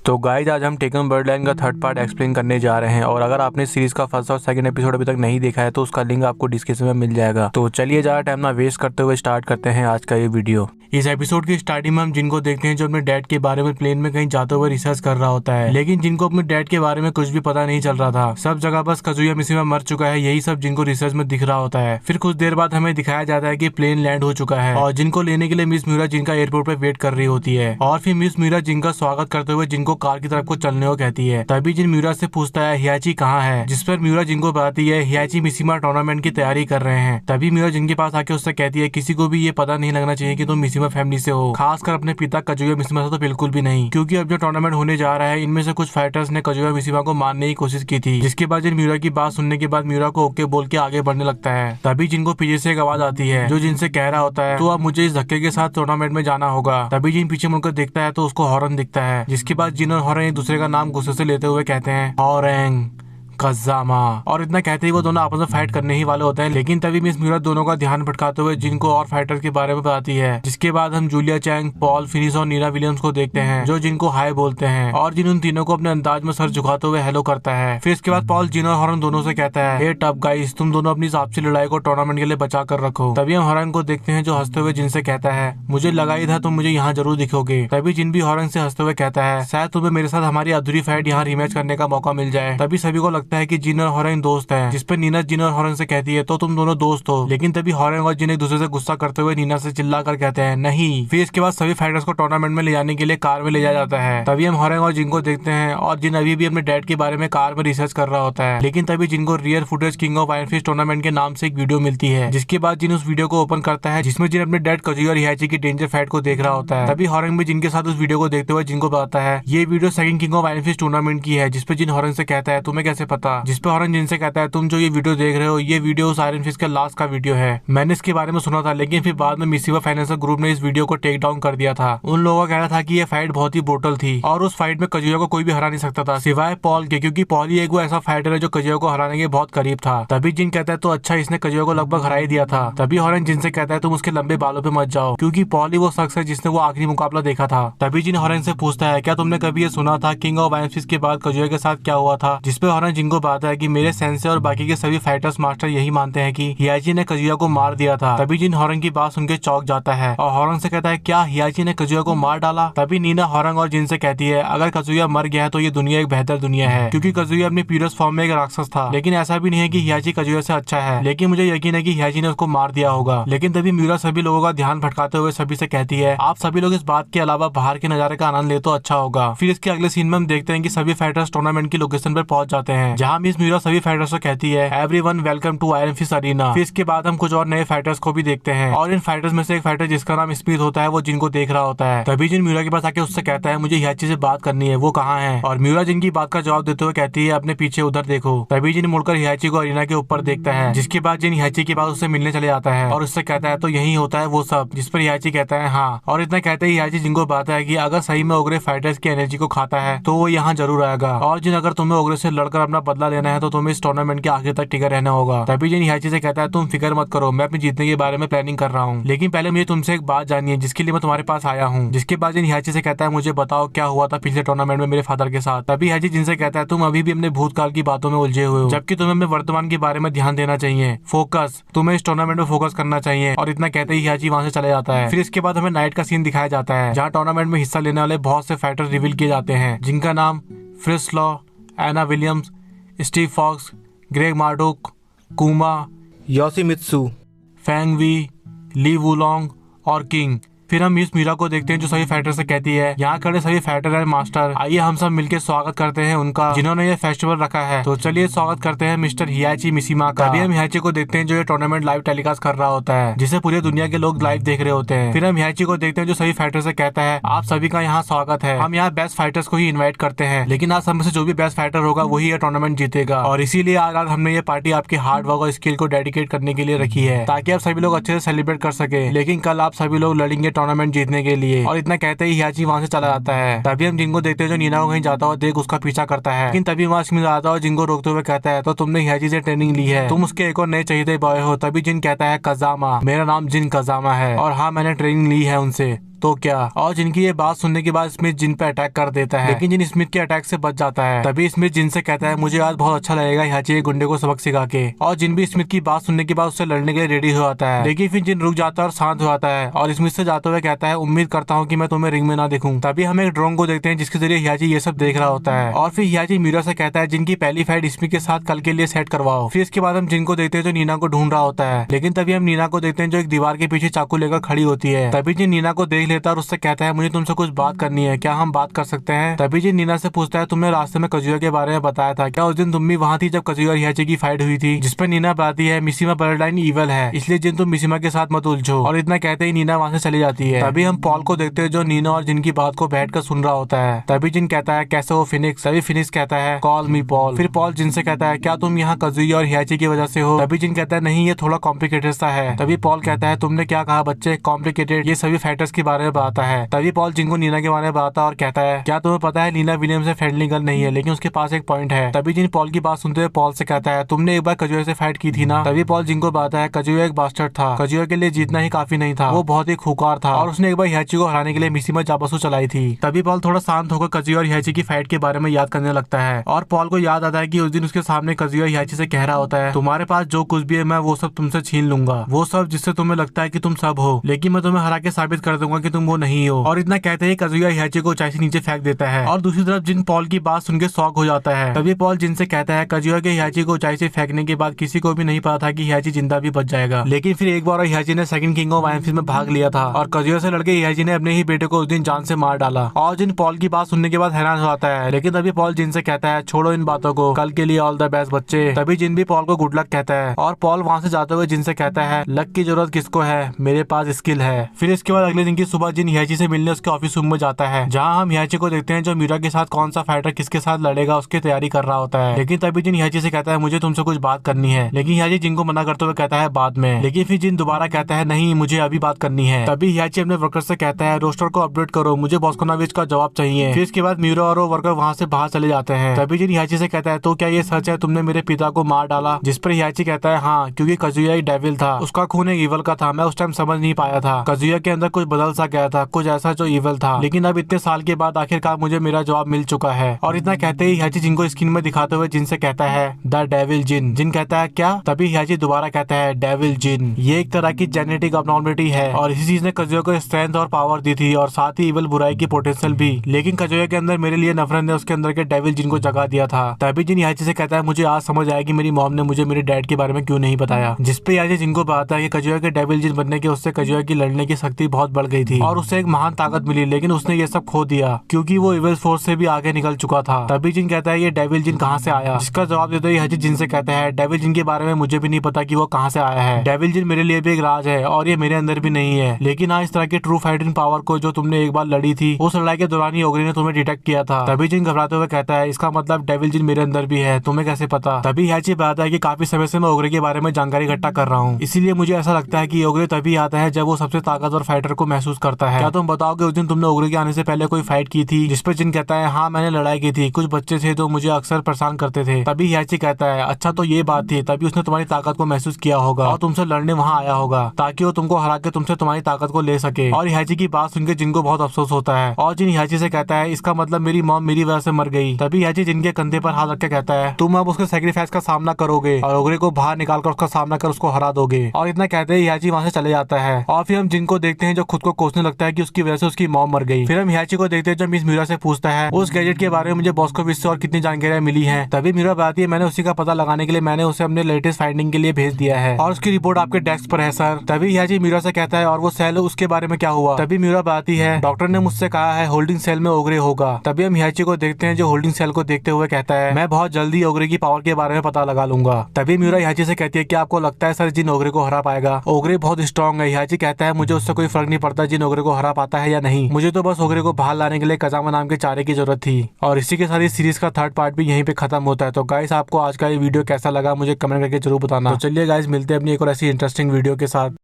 तो गाइज आज हम टेकन बर्डलैंड का थर्ड पार्ट एक्सप्लेन करने जा रहे हैं और अगर आपने सीरीज का फर्स्ट और सेकंड एपिसोड अभी तक नहीं देखा है तो उसका लिंक आपको डिस्क्रिप्शन में मिल जाएगा। तो चलिए ज़्यादा टाइम ना वेस्ट करते हुए स्टार्ट करते हैं आज का ये वीडियो। इस एपिसोड की स्टार्टिंग में हम जिनको देखते हैं जो अपने डैड के बारे में प्लेन में कहीं जाते हुए रिसर्च कर रहा होता है, लेकिन जिनको अपने डैड के बारे में कुछ भी पता नहीं चल रहा था। सब जगह बस काजुया मिशिमा मर चुका है, यही सब जिनको रिसर्च में दिख रहा होता है। फिर कुछ देर बाद हमें दिखाया जाता है कि प्लेन लैंड हो चुका है और जिनको लेने के लिए मिस म्यूरा जिनका एयरपोर्ट पे वेट कर रही होती है और फिर मिस म्यूरा जिनका स्वागत करते हुए जिनको कार की तरफ को चलने को कहती है। तभी जिन म्यूरा से पूछता है हियाची कहाँ है, जिस पर म्यूरा जिनको बताती है हियाची मिशिमा टूर्नामेंट की तैयारी कर रहे हैं। तभी म्यूरा जिनके पास आके उससे कहती है किसी को भी ये पता नहीं लगना चाहिए कि तुम मिशिमा फैमिली से हो, खासकर अपने पिता काजुया मिशिमा से तो बिल्कुल भी नहीं, क्योंकि अब जो टूर्नामेंट होने जा रहा है इनमें से कुछ फाइटर्स ने काजुया मिशिमा को मारने की कोशिश की थी। जिसके बाद जिन म्यूरा की बात सुनने के बाद म्यूरा को ओके बोल के आगे बढ़ने लगता है। तभी जिनको पीछे से एक आवाज आती है जो जिनसे कह रहा होता है तो अब मुझे इस धक्के के साथ टूर्नामेंट में जाना होगा। तभी जिन पीछे मुड़कर देखता है तो उसको हॉरन दिखता है, जिसके बाद जिन और हॉरन एक दूसरे का नाम गुस्से से लेते हुए कहते हैं हॉरेंग कज़ामा, और इतना कहते ही वो दोनों आपस में फाइट करने ही वाले होते हैं। लेकिन तभी मिस म्यूरा दोनों का ध्यान भटकाते हुए जिनको और फाइटर के बारे में बताती है। जिसके बाद हम जूलिया चैंग, पॉल फिनिश और नीना विलियम्स को देखते हैं जो जिनको हाय बोलते हैं और जिन उन तीनों को अपने अंदाज में सर झुकाते हुए हेलो करता है। फिर इसके बाद पॉल जिन और हॉरन दोनों से कहता है हे टफ गाइस, तुम दोनों अपनी आपसी लड़ाई को टूर्नामेंट के लिए बचा कर रखो। तभी हम हॉरन को देखते हैं जो हंसते हुए जिनसे कहता है मुझे लगा ही था तुम मुझे यहाँ जरूर दिखोगे। तभी जिन भी हॉरन से हंसते हुए कहता है शायद तुम्हें मेरे साथ हमारी अधूरी फाइट यहाँ रीमैच करने का मौका मिल जाए। तभी सभी को लगता है कि जिन और हॉरन दोस्त है, जिस पे नीना जिन और हॉरन से कहती है तो तुम दोनों दोस्त हो। लेकिन तभी हॉरन और जिन एक दूसरे से गुस्सा करते हुए नीना से चिल्ला कर कहते हैं नहीं। फिर इसके बाद सभी फाइटर्स को टूर्नामेंट में ले जाने के लिए कार में ले जाया जाता है। तभी हम हॉरन और जिन को देखते हैं और जिन अभी भी अपने डैड के बारे में कार में रिसर्च कर रहा होता है। लेकिन तभी जिनको real footage king of iron fist tournament के नाम से एक वीडियो मिलती है, जिसके बाद जिन उस वीडियो को ओपन करता है जिसमें जिन अपने डैड काजुया और हियाची की डेंजर फाइट को देख रहा होता है। तभी हॉरन भी जिनके साथ उस वीडियो को देखते हुए जिनको बताता है ये video second king of iron fist tournament की है। जिसपे जिन हॉरन से कहता है तुम्हें कैसे पता, जिसपे हॉरन जिनसे कहता है तुम जो ये वीडियो देख रहे हो ये वीडियो उस आयरन फिस्ट का लास्ट का वीडियो है। मैंने इसके बारे में सुना था लेकिन फिर बाद में मिशिमा फाइनेंशियल ग्रुप ने इस वीडियो को टेक डाउन कर दिया था। उन लोगों का कहना था कि ये फाइट बहुत ही ब्रूटल थी और उस फाइट में काजुया को कोई भी हरा नहीं सकता था सिवाय पॉल के, क्योंकि पॉल ही एक वो ऐसा फाइटर है जो काजुया को हराने के बहुत करीब था। तभी जिन कहता है तो अच्छा इसने काजुया को लगभग हरा ही दिया था। तभी हॉरन जिनसे कहता है तुम उसके लंबे बालों पे मत जाओ क्योंकि पॉल ही वो शख्स है जिसने वो आखिरी मुकाबला देखा था। तभी जिन हॉरन से पूछता है क्या तुमने कभी ये सुना था किंग ऑफ आयरन फिस्ट के बाद काजुया के साथ क्या हुआ था, जिसपे हॉरन जिनको बताता है कि मेरे सेंसे और बाकी के सभी फाइटर्स मास्टर यही मानते हैं कि हियाची ने काजुया को मार दिया था। तभी जिन हॉरन की बात सुनकर चौंक जाता है और हॉरन से कहता है क्या हियाची ने काजुया को मार डाला। तभी नीना हॉरन और जिन से कहती है अगर काजुया मर गया है तो ये दुनिया एक बेहतर दुनिया है, क्योंकि काजुया अपने प्यूरस फॉर्म में एक राक्षस था। लेकिन ऐसा भी नहीं है कि हियाची काजुया से अच्छा है, लेकिन मुझे यकीन है कि हियाची ने उसको मार दिया होगा। लेकिन तभी म्यूरा सभी लोगों का ध्यान भटकाते हुए सभी से कहती है आप सभी लोग इस बात के अलावा बाहर के नजारे का आनंद ले तो अच्छा होगा। फिर इसके अगले सीन में हम देखते हैं कि सभी फाइटर्स टूर्नामेंट की लोकेशन पर पहुंच जाते हैं, जहां मिस म्यूरा सभी फाइटर्स को कहती है everyone welcome to iron fist arena. फिर इसके बाद हम कुछ और नए फाइटर्स को भी देखते हैं और इन फाइटर्स में से एक फाइटर जिसका नाम स्मिथ होता है वो जिनको देख रहा होता है। तभी जिन म्यूरा के पास आके उससे कहता है मुझे हियाची से बात करनी है, वो कहाँ है। और म्यूरा जिनकी बात का जवाब देते हुए कहती है अपने पीछे उधर देखो। तभी जिन मुड़कर हियाची को अरीना के ऊपर देखता है, जिसके बाद जिन हियाची के पास उससे मिलने चले जाता है और उससे कहता है तो यही होता है वो सब, जिस पर हियाची कहता है हाँ। और इतना कहते ही हियाची जिनको बताता है कि अगर सही में ओगरे फाइटर्स की एनर्जी को खाता है तो वो यहाँ जरूर आएगा और जिन अगर तुम्हें ओगरे से लड़कर अपना बदला लेना है तो तुम्हें इस टूर्नामेंट के आखिर तक टिके रहना होगा। तभी जिन हियाची से कहता है तुम फिक्र मत करो, मैं अपने जीतने के बारे में प्लानिंग कर रहा हूँ, लेकिन पहले मुझे तुमसे एक बात जाननी है जिसके लिए मैं तुम्हारे पास आया हूँ। जिसके बाद जिन हियाची से कहता है मुझे बताओ क्या हुआ था पिछले टूर्नामेंट में मेरे फादर के साथ। तभी हियाची जिनसे कहता है तुम अभी भी अपने भूतकाल की बातों में उलझे हुए हो, जबकि तुम्हें अपने वर्तमान के बारे में ध्यान देना चाहिए। फोकस, तुम्हें इस टूर्नामेंट में फोकस करना चाहिए। और इतना कहते ही हियाची वहाँ से चले जाता है। फिर इसके बाद हमें नाइट का सीन दिखाया जाता है जहाँ टूर्नामेंट में हिस्सा लेने वाले बहुत से फाइटर रिवील किए जाते हैं, जिनका नाम फ्रिस लॉ, एना विलियम्स, स्टीव फॉक्स, ग्रेग मार्डोक, कुमा, योशिमित्सु, फैंग वी, ली वुलोंग और किंग। फिर हम मिस म्यूरा को देखते हैं जो सभी फाइटर से कहती है यहाँ खड़े सभी फाइटर एंड मास्टर आइए हम सब मिलकर स्वागत करते हैं उनका जिन्होंने ये फेस्टिवल रखा है। तो चलिए स्वागत करते हैं मिस्टर हियाची मिशिमा का। अभी हम हियाची को देखते हैं जो ये टूर्नामेंट लाइव टेलीकास्ट कर रहा होता है, जिसे पूरी दुनिया के लोग लाइव देख रहे होते हैं। फिर हम हियाची को देखते हैं जो सभी फाइटर से कहता है आप सभी का यहाँ स्वागत है, हम यहाँ बेस्ट फाइटर्स को ही इन्वाइट करते हैं, लेकिन आज हम से जो भी बेस्ट फाइटर होगा वही ये टूर्नामेंट जीतेगा। और इसीलिए आज हमने ये पार्टी आपके हार्ड वर्क और स्किल को डेडिकेट करने के लिए रखी है ताकि आप सभी लोग अच्छे से सेलिब्रेट कर सके। लेकिन कल आप सभी लोग लड़ेंगे टूर्नामेंट जीतने के लिए। और इतना कहते ही हियाची वहाँ से चला जाता है। तभी हम जिनको देखते हैं जो नीना को कहीं जाता हुआ देख उसका पीछा करता है, लेकिन तभी वहाँ स्मिथ आता है और जिनको रोकते हुए कहता है तो तुमने हियाची से ट्रेनिंग ली है, तुम उसके एक और नए चाहिए बॉय हो। तभी जिन कहता है कज़ामा, मेरा नाम जिन कज़ामा है और हाँ मैंने ट्रेनिंग ली है उनसे। तो क्या। और जिनकी ये बात सुनने के बाद स्मिथ जिन पे अटैक कर देता है, लेकिन जिन स्मिथ के अटैक से बच जाता है। तभी स्मिथ जिन से कहता है मुझे आज बहुत अच्छा लगेगा हियाची के गुंडे को सबक सिखा के। और जिन भी स्मिथ की बात सुनने के बाद उससे लड़ने के लिए रेडी हो जाता है, लेकिन फिर जिन रुक जाता है और शांत हो जाता है और स्मिथ से जाते हुए कहता है उम्मीद करता हूँ कि मैं तुम्हें रिंग में ना देखूं। तभी हम एक ड्रोन को देखते हैं जिसके जरिए हियाची ये सब देख रहा होता है। और फिर हियाची मीरा से कहता है जिनकी पहली फाइट स्मिथ के साथ कल के लिए सेट करवाओ। फिर इसके बाद हम जिनको देखते हैं जो नीना को ढूंढ रहा होता है, लेकिन तभी हम नीना को देखते हैं जो एक दीवार के पीछे चाकू लेकर खड़ी होती है। तभी जिन नीना को देख लेता है और उससे कहता है मुझे तुमसे कुछ बात करनी है, क्या हम बात कर सकते हैं। तभी जिन नीना से पूछता है तुमने रास्ते में कजुया के बारे में बताया था, क्या उस दिन तुम भी वहाँ थी जब कजुया और हियाची की फाइट हुई थी। जिसपे नीना बताती है मिशिमा ब्लड लाइन इवल है, इसलिए जिन तुम मिशिमा के साथ मत उलझो। और इतना कहते ही नीना वहाँ से चली जाती है। तभी हम पॉल को देखते हैं जो नीना और जिनकी बात को बैठकर सुन रहा होता है। तभी जिन कहता है कैसे हो फिनिक्स। तभी फिनिक्स कहता है कॉल मी पॉल। फिर पॉल जिनसे कहता है क्या तुम यहाँ कजुया और हियाची की वजह से हो। तभी जिन कहता है नहीं ये थोड़ा कॉम्प्लिकेटेड सा है। तभी पॉल कहता है तुमने क्या कहा बच्चे, कॉम्प्लिकेटेड, ये सभी फैक्टर्स के बारे में बताता है। तभी पॉल जिनको नीना के बारे में बताता है और कहता है क्या तुम्हें पता है नीना विलियम से फ्रेंडली गर्ल नहीं है, लेकिन उसके पास एक पॉइंट है। तभी जिन पॉल की बात सुनते हुए पॉल से कहता है तुमने एक बार कजुया से फाइट की थी ना। तभी पॉल जिनको बताता है कजुया एक बास्टर्ड था, कजुया के लिए जीतना ही काफी नहीं था, वो बहुत ही खूंखार था और उसने एक बार हियाची को हराने के लिए मिशिमा जाबासु चलाई थी। तभी पॉल थोड़ा शांत होकर कजुया और हियाची की फाइट के बारे में याद करने लगता है और पॉल को याद आता है कि उस दिन उसके सामने कजुया हियाची से कह रहा होता है तुम्हारे पास जो कुछ भी है मैं वो सब तुमसे छीन लूंगा, वो सब जिससे तुम्हें लगता है कि तुम सब हो, लेकिन मैं तुम्हें हरा के साबित कर दूंगा कि तुम वो नहीं हो। और इतना कहते ही कजुया हियाची को ऊंचाई से नीचे फेंक देता है। और दूसरी तरफ जिन पॉल की बात सुनकर शॉक हो जाता है। तभी पॉल जिनसे कहता है कजुया के हियाची को ऊंचाई से फेंकने के बाद किसी को भी नहीं पता था कि हियाची जिंदा भी बच जाएगा, लेकिन फिर एक बार हियाची ने सेकंड किंग ऑफ वाइनफील्ड में भाग लिया था और कजुया से लड़के हियाची ने अपने ही बेटे को उस दिन जान से मार डाला। और जिन पॉल की बात सुनने के बाद हैरान हो जाता है, लेकिन तभी पॉल जिन से कहता है छोड़ो इन बातों को, कल के लिए ऑल द बेस्ट बच्चे। तभी जिन भी पॉल को गुड लक कहता है और पॉल वहाँ से जाते हुए जिनसे कहता है लक की जरूरत किसको है, मेरे पास स्किल है। फिर इसके बाद अगले दिन की सुबह जिन हियाची से मिलने उसके ऑफिस रूम में जाता है, जहाँ हम हियाची को देखते हैं जो मीरा के साथ कौन सा फाइटर किसके साथ लड़ेगा उसकी तैयारी कर रहा होता है। लेकिन तभी जिन हियाची से कहता है मुझे तुमसे कुछ बात करनी है, लेकिन हियाची जिनको मना करते हुए कहता है बाद में। लेकिन फिर जिन दोबारा कहता है नहीं मुझे अभी बात करनी है। तभी हियाची अपने वर्कर से कहता है रोस्टर को अपडेट करो, मुझे बॉस्कोनाविच का जवाब चाहिए। फिर इसके बाद मीरा और वो वर्कर वहाँ से बाहर चले जाते हैं। तभी जिन हियाची से कहता है तो क्या ये सच है तुमने मेरे पिता को मार डाला। जिस पर हियाची कहता है हाँ, क्योंकि कजुया एक डेविल था, उसका खून एक इवल का था, मैं उस टाइम समझ नहीं पाया था, कजुया के अंदर कुछ बदल सा गया था, कुछ ऐसा जो इवल था, लेकिन अब इतने साल के बाद आखिरकार मुझे मेरा जवाब मिल चुका है। और इतना कहते ही हियाची जिनको स्क्रीन में दिखाते हुए जिनसे कहता है द डेविल जिन। जिन कहता है क्या। तभी हियाची दोबारा कहता है डेविल जिन, ये एक तरह की जेनेटिक अबनॉर्मलिटी है और इसी चीज ने कजुया को स्ट्रेंथ और पावर दी थी और साथ ही इवल बुराई की पोटेंशियल भी, लेकिन कजुया के अंदर मेरे लिए नफरत ने उसके अंदर के डेविल जिन को जगा दिया था। तभी जिन हियाची से कहता है मुझे आज समझ आया कि मेरी मॉम ने मुझे मेरे डैड के बारे में क्यों नहीं बताया। जिसपे हियाची जिनको बताता है कि कजुया के डेविल जिन बनने के उससे कजुया की लड़ने की शक्ति बहुत बढ़ गई थी और उससे एक महान ताकत मिली, लेकिन उसने ये सब खो दिया क्योंकि वो इवल फोर्स से भी आगे निकल चुका था। तभी जिन कहता है ये डेविल जिन कहाँ से आया। जिसका जवाब देते हुए हियाची जिन से कहता है डेविल जिन के बारे में मुझे भी नहीं पता कि वो कहाँ से आया है, डेविल जिन मेरे लिए भी एक राज है और ये मेरे अंदर भी नहीं है, लेकिन हाँ इस तरह की ट्रू फाइटिंग पावर को जो तुमने एक बार लड़ी थी उस लड़ाई के दौरान ही ओगरी ने तुम्हें डिटेक्ट किया था। तभी जिन घबराते हुए कहता है इसका मतलब डेविल जिन मेरे अंदर भी है, तुम्हें कैसे पता। तभी हियाची बताता है कि काफी समय से मैं ओगरी के बारे में जानकारी इकट्ठा कर रहा हूँ, इसीलिए मुझे ऐसा लगता है कि ओगरी तभी आता है जब वो सबसे ताकतवर फाइटर को महसूस करता है। क्या तुम बताओगे उस दिन तुमने ओगरी के आने से पहले कोई फाइट की थी। जिसपे जिन कहता है हाँ मैंने लड़ाई की थी, कुछ बच्चे थे तो मुझे अक्सर परेशान करते थे। तभी हियाची कहता है अच्छा तो ये बात थी, तभी उसने तुम्हारी ताकत को महसूस किया होगा और तुमसे लड़ने वहाँ आया होगा ताकि वो तुमको हरा के तुमसे तुम्हारी ताकत को ले सके। और हियाची की बात सुनकर जिनको बहुत अफसोस होता है और जिन हियाची से कहता है इसका मतलब मेरी मॉम मेरी वजह से मर गई। तभी हियाची जिनके कंधे पर हाथ रख के कहता है तुम अब उसके सेक्रीफाइस का सामना करोगे और ओगरे को बाहर निकाल कर उसका सामना कर उसको हरा दोगे। और इतना कहते ही हियाची वहाँ से चले जाता है और फिर हम जिनको देखते हैं जो खुद को कोसने लगता है कि उसकी वजह से उसकी मॉम मर गई। फिर हम हियाची को देखते हैं जो मिस मीरा से पूछता है उस गैजेट के बारे में मुझे बॉस्कोविच से और कितनी जानकारियां मिली हैं। तभी मीरा बताती है मैंने उसी का पता लगाने के लिए मैंने उसे अपने लेटेस्ट फाइंडिंग के लिए भेज दिया है और उसकी रिपोर्ट आपके डेस्क पर है सर। तभी हियाची मीरा से कहता है और वो सेल उसके बारे में क्या हुआ। तभी मीरा बताती है डॉक्टर ने मुझसे कहा है होल्डिंग सेल में ओगरे होगा। तभी हम हियाची को देखते हैं जो होल्डिंग सेल को देखते हुए कहता है मैं बहुत जल्दी ओगरे की पावर के बारे में पता लगा लूंगा। तभी मीरा हियाची से कहती है कि आपको लगता है सर जिन ओगरे को हरा पाएगा। ओगरे बहुत स्ट्रॉन्ग है। हियाची कहता है मुझे उससे कोई फर्क नहीं पड़ता जिन ओगरे को हरा पाता है या नहीं, मुझे तो बस ओगरे को बाहर लाने के लिए कजामा नाम के चारे की जरूरत थी। और इसी के साथ इस सीरीज का थर्ड पार्ट भी यहीं पे खत्म होता है। तो गाइस आपको आज का ये वीडियो कैसा लगा मुझे कमेंट करके जरूर बताना। तो चलिए गाइस मिलते हैं अपनी एक और ऐसी इंटरेस्टिंग वीडियो के साथ।